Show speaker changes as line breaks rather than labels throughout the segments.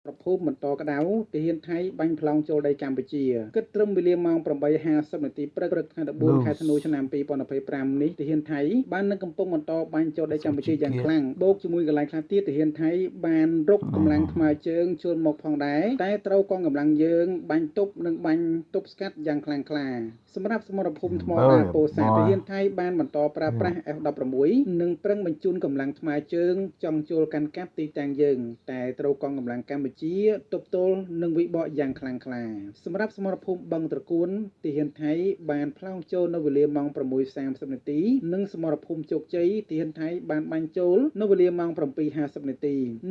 ប្រភពបន្តក្តៅទាហានថៃបាញ់ប្លង់ចូលដីកម្ពុជាគិតត្រឹមវេលាម៉ោង 8:50 នាទីព្រឹកថ្ងៃ14ខែធ្នូឆ្នាំ2025នេះទាហានថៃបាននឹងកំពុងបន្តបាញ់ចូលដីកម្ពុជាយ៉ាងខ្លាំងបូកជាមួយកន្លែងខ្លះទៀតទាហានថៃបានរុកកម្លាំងថ្មើរជើងចូលមកផងដែរតែត្រូវកងកម្លាំងយើងបាញ់ទប់និងបាញ់ទប់ស្កាត់យ៉ាងខ្លាំងក្លាសម្រាប់សមរភូមិថ្មដាពោធិ៍សាត់ទាហានថៃបានបន្តប្រើប្រាស់ F16 និងប្រឹងបញ្ជូនកម្លាំងថ្មើរជើងចង់ចូលកាន់កាប់ទីតាំងយើងតែត្រូវកងកម្លាំងកម្ពុជាទប់ទល់និងវិបកយ៉ាងខ្លាំងក្លាសម្រាប់សមរភូមិបឹងត្រកួនទាហានថៃបានផ្លោងចូលនៅវេលាម៉ោង 6:30 នាទីនិងសមរភូមិជោគជ័យទាហានថៃបានបាញ់ចូលនៅវេលាម៉ោង 7:50 នាទី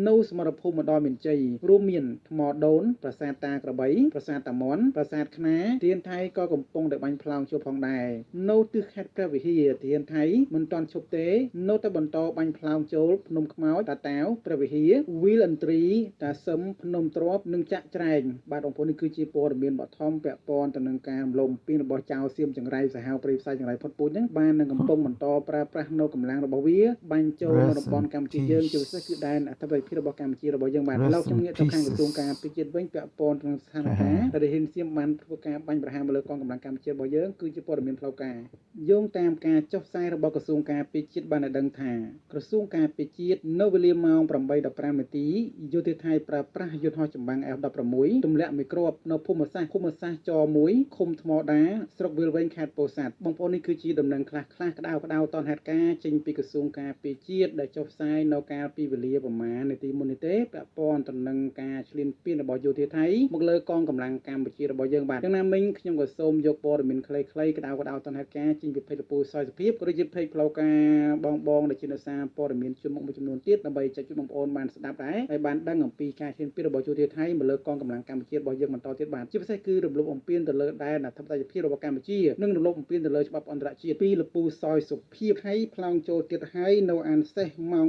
នៅសមរភូមិម្ដលមានជ័យរួមមានថ្មដូនប្រាសាទតាក្របីប្រាសាទតាមាន់ប្រាសាទខ្នាទាហានថៃក៏កំពុងតែបាញ់ផ្លោងចូលផងដែរនៅទិសខេត្តព្រះវិហារទាហានថៃមិនទាន់ឈប់ទេនៅតែបន្តបាញ់ផ្លោងចូលភ្នំខ្មោចតាតាវព្រះវិហារវីលឥន្ទ្រីតាសឹមភ្នំទ្របនិងចាក់ច្រែងបាទបងប្អូននេះគឺជាព័ត៌មានបឋមពាក់ព័ន្ធទៅនឹងការរំលោភបំពានរបស់ចៅសៀមចង្រៃសាហាវព្រៃផ្សៃចង្រៃផុតពូជហ្នឹងបាននឹងកំពុងបន្តប្រើប្រាស់នៅកម្លាំងរបស់វាបាញ់ចូលនៅតំបន់កម្ពុជាយើងជាពិសេសគឺដែនអធិបតេយ្យភាពរបស់កម្ពុជារបស់យើងបាទឥឡូវខ្ញុំងាកទៅខាងក្រសួងការពារជាតិវិញពាក់ព័ន្ធនឹងស្ថានភាពដែលហ៊ានសៀមបានធ្វើការបាញ់ប្រហារមកលើកងកម្លាំងកម្ពុជារបស់យើងគឺជាព័ត៌មានផ្លូវការយោងតាមការចុះផ្សាយរបស់ក្រសួងការពារជាតិបានដឹងថាក្រសួងការពារជាតិនៅវេលាម៉ោង 8:15 នាទីយោធាថៃប្រើប្រាស់យន្តហោះចម្បាំង F16 ទម្លាក់មួយគ្រាប់នៅភូមិសាស្ត្រច1ឃុំថ្មដាស្រុកវាលវែងខេត្តពោធិ៍សាត់បងប្អូននេះគឺជាដំណឹងខ្លះក្តៅតនហេតុការណ៍ចេញពីក្រសួងការពារជាតិដែលចុះផ្សាយនៅកាលពីវេលាប្រមាណនាទីមុននេះទេពាក់ព័ន្ធទៅនឹងការឈ្លានពានរបស់យោធាថៃមកលើកងកម្លាំងកម្ពុជារបស់យើងបាទយ៉ាងណាមិញខ្ញុំក៏សូមយកព័ត៌មានខ្លីៗក្តៅតនហេតុការណ៍ចេញពីភេទលពូសយសុភាពក៏ដូចជាភេទផ្លូវការបងដែលជាអ្នកសារព័ត៌មានជំមុខមួយចំនួនទៀតដើម្បីចែកជូនបងប្អូនបានស្ដាប់ដែរហើយបានដឹងអំពីការឈ្លានពានរបស់យោធាថៃមកលើកងកម្លាំងកម្ពុជារបស់យើងបន្តទៀតបាទជាពិសេសគឺរំលោភបំពានទៅលើដែនអធិបតេយ្យភាពរបស់កម្ពុជានិងរំលោភបំពានទៅលើច្បាប់អន្តរជាតិពីលពូសយសុភាពហើយផ្លោងចូលទៀតហើយនៅអានសេះម៉ោង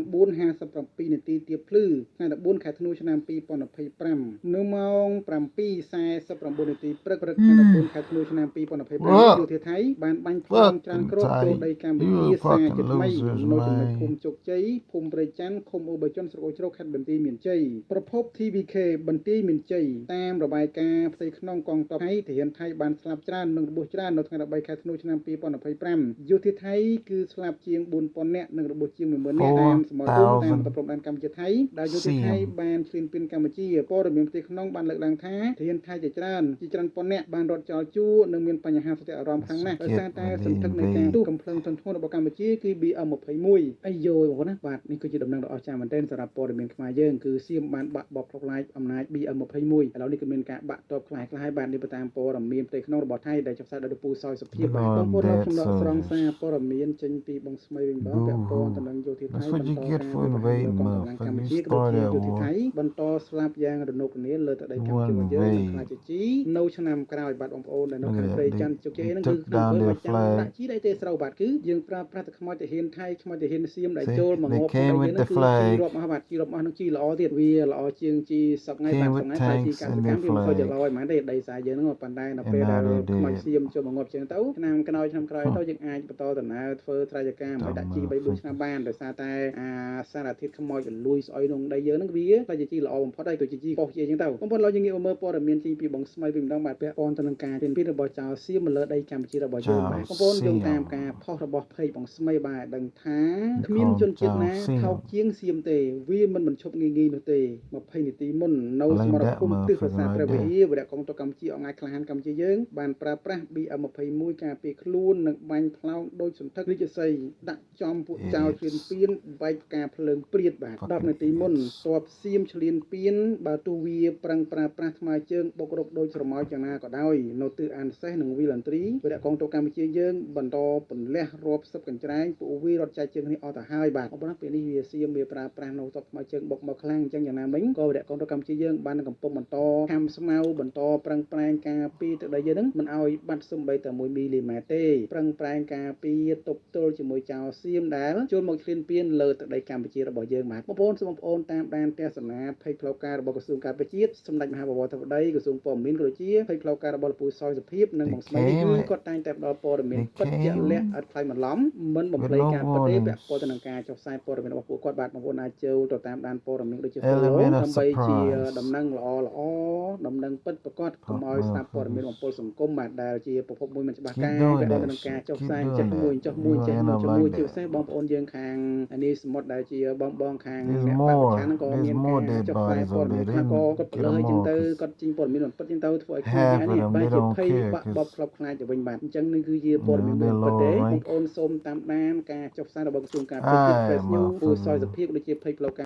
4:57 នាទីទៀបភ្លឺថ្ងៃ14ខែធ្នូឆ្នាំ2025នៅម៉ោង 7:49 នាទីព្រឹកថ្ងៃ14ខែធ្នូឆ្នាំ2025យោធាថៃបានបាញ់ផ្លោងច្រើនគ្រាប់ចូលដីកម្ពុជាសារជាថ្មីនៅចំណុចភូមិជោគជ័យភូមិព្រៃច័ន្ទឃុំអូបជនស្រុកអូជ្រៅខេត្តបន្ទាយមានជ័យប្រភព TVK បន្ទាយមានជ័យតាមរបាយការណ៍ផ្ទៃក្នុងកងទ័ពថៃទាហានថៃបានស្លាប់ច្រើននិងរបួសច្រើននៅថ្ងៃ13ខែធ្នូឆ្នាំ2025យោធាថៃគឺស្លាប់ជាង 4000 នាក់និងរបួសជាង 10000 នាក់តាមសមរភូមិតាមប្រព័ន្ធដែនកម្ពុជាថៃដែលយោធាថៃបានឈ្លានពានកម្ពុជាព័ត៌មានផ្ទៃក្នុងបានលើកឡើងថាទាហានថៃជាច្រើនពាន់នាក់បានរត់ចោលជួរនិងមានបញ្ហាសតិអារម្មណ៍ខ្លាំងណាស់ដោយសារតែសន្ធឹកនៃការទូកំភ្លើងទន់ធ្ងន់របស់កម្ពុជាគឺ BM21 អាយយបងប្អូនណាបាទនេះគឺជាដំណឹងដ៏អស្ចារ្យមែនទែនសម្រាប់ព័ត៌មានខ្មែរយើងគឺសៀមបានបាក់បោកផ្លុកឡាយអំណាច BM21 ឥឡូវនេះក៏មានការបាក់តបខ្លាំងៗបាទនេះតាមព័ត៌មានផ្ទៃក្នុងរបស់ថៃដែលចុះផ្សាយដោយពូសយសុភាពបាទបងប្អូនខ្ញុំដកស្រង់សារព័ត៌មានចេញពីបងស្មីវិញបងពាក់ព័ន្ធទៅនឹងយោធាថៃបន្តការកងកម្លាំងកម្ពុជាក៏ដូចជាយោធាថៃបន្តស្លាប់យ៉ាងរនុករនាលើទឹកដីកម្ពុជារបស់យើងនិងខ្លាចជីនៅឆ្នាំក្រោយបាទបងប្អូនដែលនៅខេត្តព្រៃច័ន្ទជោគជ័យហ្នឹងគឺក្នុងពេលមកចាំដាក់ជីដីទេស្រូវបាទគឺយើងប្រើប្រាស់តែខ្មោចទាហានថៃខ្មោចទាហានសៀមដែលចូលមកងាប់ដីយើងហ្នឹងគឺជីរាប់អស់បាទជីរាប់អស់នឹងជីល្អទៀតវាល្អជាងជីសប្ងៃបាទសប្ងៃតែជីកសិកម្មវាមិនខុសជាល្អហ្មងទេដីសាយើងហ្នឹងប៉ុន្តែនៅពេលដែលខ្មោចសៀមចូលមកងាប់ជាងទៅឆ្នាំក្រោយទៅយើងអាចបន្តដំណើរធ្វើស្រែចម្ការឲ្យដាក់ជី 3-4 ឆ្នាំបានដោយសារតែសារធាតុខ្មោចរលួយស្អុយក្នុងដីយើងហ្នឹងវាតែជាជីល្អបំផុតហើយទៅជាជីកោសជាអញ្ចឹងទៅបងប្អូនឡើយយើងងាកមកមើលព័ត៌មានចេញពីបងស្មីវិញម្ដងបាទពាក់ព័ន្ធទៅនឹងការទានពីរបស់ចៅសៀមមកលើដីកម្ពុជារបស់យើងបាទបងប្អូនយោងតាមការផុសរបស់เพจបងស្មីបាទដឹងថាគ្មានជនជាតិណាថោកជាងសៀមទេវាមិនបញ្ឈប់ងាយនោះទេ20នាទីមុននៅសមរភូមិទិសប្រាសាទព្រះវិហារវរៈកងទ័ពកម្ពុជាអង្គការក្លាហានកម្ពុជាយើងបានប្រើប្រាស់ BM21 ការពារខ្លួននិងបាញ់ផ្លោងដោយសន្ធឹករាជសីដាក់ចំពួកចៅឈ្លានពានបែកផ្កាភ្លើងព្រាតបាទ10នាទីមុនទ័ពសៀមឈ្លានពានបើទោះវាប្រឹងប្រើប្រាស់ថ្មើរជើងបុករកដោយស្រមោចយ៉ាងណាក៏ដោយនៅទិសអានសេះនិងវីលឥន្ទ្រីវរៈកងទ័ពកម្ពុជាយើងបន្តពន្លះរាប់សិបកញ្ច្រែងពួកវារត់ចែកជើងនេះអស់ទៅហើយបាទបងប្អូនពេលនេះវាសៀមវាប្រើប្រាស់នៅទ័ពថ្មើរជើងបុកមកខ្លាំងអញ្ចឹងយ៉ាងណាមិញក៏វរៈកងទ័ពកម្ពុជាយើងបានកំពុងបន្តខំស្មៅបន្តប្រឹងប្រែងការពារទឹកដីយើងនឹងមិនឲ្យបាត់សំបីតែ1 មីលីម៉ែត្រទេប្រឹងប្រែងការពារទប់ទល់ជាមួយចៅសៀមដែលចូលមកឈ្លានពានលើទឹកដីកម្ពុជារបស់យើងបាទបងប្អូនសូមបងប្អូនតាមដានទស្សនាភ័យផ្លូវការរបស់ក្រសួងការពារជាតិសម្ដេចមហាបវរធិបតីក្រសួងព័ត៌មានក៏ដូចជាភ័យផ្លូវការរបស់លោកពូសយសុភាពនិងបងស្មីនេះគឺគាត់តែងតែផ្ដល់ព័ត៌មានពិតជាក់លាក់អត់ខ្លាចបន្លំមិនបំភ្លៃការពិតទេពាក់ព័ន្ធទៅនឹងការចុះផ្សាយព័ត៌មានរបស់ពួកគាត់បាទបងប្អូនអាចចូលទៅតាមដានព័ត៌មានដូចជា follow ដើម្បី ជា
Enterprise
ដំណឹងល្អដំណឹងពិតប្រាកដកុំឲ្យស្ដាប់ព័ត៌មានបំពុលសង្គមបាទដែលជាប្រភពមួយមិនច្បាស់
Keep
ការ
doing
ពាក់ព័ន្ធ
that
នឹងការ
shit.
ចុះ
Keep
ផ្សាយ
doing
ចេះមួយ
that.
ចុះមួយ
You'll
ចេះ
end
មួយ
up
ចុះ
like
មួយជា
that.
ពិសេសបងប្អូនយើងខាងនេះសមុទ្រដែលជាបងខាង
There's
អ្នកបកប្រឆាំង
more.
ហ្នឹងក៏
There's
មាន
more
ការ
dead
ចុះផ្សាយ
bodies
ព័ត
over
៌មាន
there.
ខ្លះ
They
ក៏
didn't
គាត់
get
លើ
them
អញ្ចឹង
all
ទៅ
because
គាត់ជីងព័ត៌មានបំពិតអញ្ចឹងទៅធ្វើឲ្យខ្លួន
half
យើង
of
នេះ
them
បែ
they
រជា
don't
ភ័យ
care
បាក់បប
because
ខ្លោបខ្លាចទៅវិញបាទអញ្ចឹងនេះគឺជាព័ត៌មានមួយ
they're
ពិត
low
ទេបង
rank.
ប្អូនសូមតាមដានការចុះផ្សាយរបស់ក្រសួងការពារជាតិ Fresh News គួរសោយសភាពដូចជាភ័យផ្លូវការ